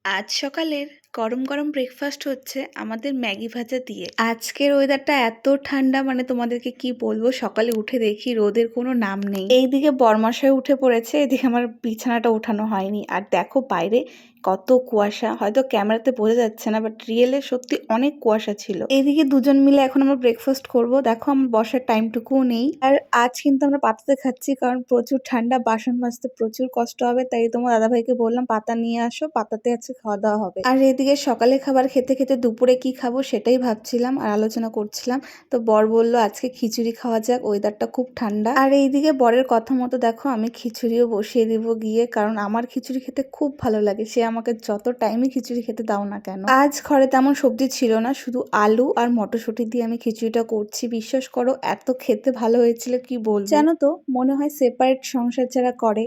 আজ সকালের গরম গরম ব্রেকফাস্ট হচ্ছে আমাদের ম্যাগি ভাজা দিয়ে। আজকের ওয়েদারটা এত ঠান্ডা, মানে তোমাদেরকে কি বলবো, সকালে উঠে দেখি রোদের কোনো নাম নেই। এইদিকে বরমাসায় উঠে পড়েছে, এদিকে আমার বিছানাটা উঠানো হয়নি। আর দেখো বাইরে কত কুয়াশা, হয়তো ক্যামেরাতে বোঝা যাচ্ছে না, বাট রিয়েলে সত্যি অনেক কুয়াশা ছিল। এইদিকে দুজন মিলে এখন আমরা ব্রেকফাস্ট করব। দেখো আমার বসার টাইমটুকুও নেই। আর আজ কিন্তু আমরা পাতাতে খাচ্ছি, কারণ প্রচুর ঠান্ডা, বাসন মাজতে প্রচুর কষ্ট হবে। তাই তোমার দাদাভাইকে বললাম পাতা নিয়ে আসো, পাতাতে আজকে খাওয়া দাওয়া হবে। আর এদিকে সকালে খাবার খেতে খেতে দুপুরে কি খাবো সেটাই ভাবছিলাম আর আলোচনা করছিলাম। তো বর বললো আজকে খিচুড়ি খাওয়া যাক, ওয়েদারটা খুব ঠান্ডা। আর এইদিকে বরের কথা মতো দেখো আমি খিচুড়িও বসিয়ে দিব গিয়ে, কারণ আমার খিচুড়ি খেতে খুব ভালো লাগে। সে আমাকে যত টাইমে খিচুড়ি খেতে দাও না কেন। আজ ঘরে তেমন সবজি ছিল না, শুধু আলু আর মটরশুঁটি দিয়ে আমি খিচুড়িটা করছি। বিশ্বাস করো এত খেতে ভালো হয়েছিল কি বলবো। জানো তো, মনে হয় সেপারেট সংসার যারা করে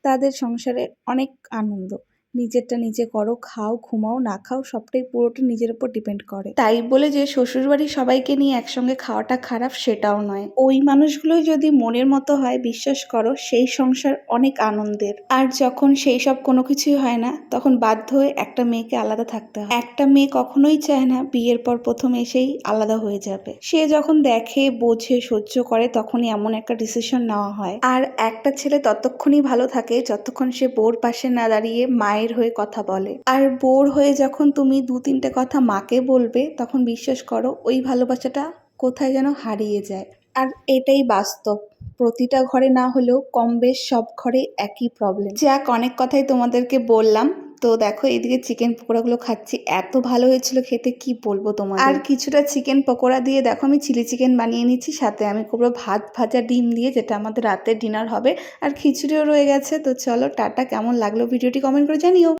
তাদের সংসারে অনেক আনন্দ। নিজেরটা নিজে করো, খাও, ঘুমাও, না খাও, সবটাই পুরোটা নিজের উপর ডিপেন্ড করে। তাই বলে যে শ্বশুরবাড়ির সবাইকে নিয়ে একসঙ্গে খাওয়াটা খারাপ সেটাও নয়। ওই মানুষগুলোই যদি মনের মতো হয়, বিশ্বাস করো সেই সংসার অনেক আনন্দের। আর যখন সেই সব কোনো কিছুই হয় না, তখন বাধ্য হয়ে একটা মেয়েকে আলাদা থাকতে হয়। একটা মেয়ে কখনোই চায় না বিয়ের পর প্রথম এসেই আলাদা হয়ে যাবে। সে যখন দেখে, বোঝে, সহ্য করে, তখনই এমন একটা ডিসিশন নেওয়া হয়। আর একটা ছেলে ততক্ষণই ভালো থাকে যতক্ষণ সে বউর পাশে না দাঁড়িয়ে মায়ের হয়ে কথা বলে। আর বউর হয়ে যখন তুমি 2-3টে কথা মাকে বলবে, তখন বিশ্বাস করো ওই ভালোবাসাটা কোথায় যেন হারিয়ে যায়। আর এটাই বাস্তব। প্রতিটা ঘরে না হলেও কম বেশ সব ঘরে একই প্রবলেম। যাক, অনেক কথাই তোমাদেরকে বললাম। তো দেখো এদিকে চিকেন পকোড়াগুলো খাচ্ছি, এত ভালো হয়েছিল খেতে কি বলবো তোমাদের। আর কিছুটা চিকেন পকোড়া দিয়ে দেখো আমি চিলি চিকেন বানিয়ে নিচ্ছি, সাথে আমি করবো ভাত ভাজা ডিম দিয়ে, যেটা আমাদের রাতের ডিনার হবে। আর খিচুড়িও রয়ে গেছে। তো চলো টাটা, কেমন লাগলো ভিডিওটি কমেন্ট করে জানিও।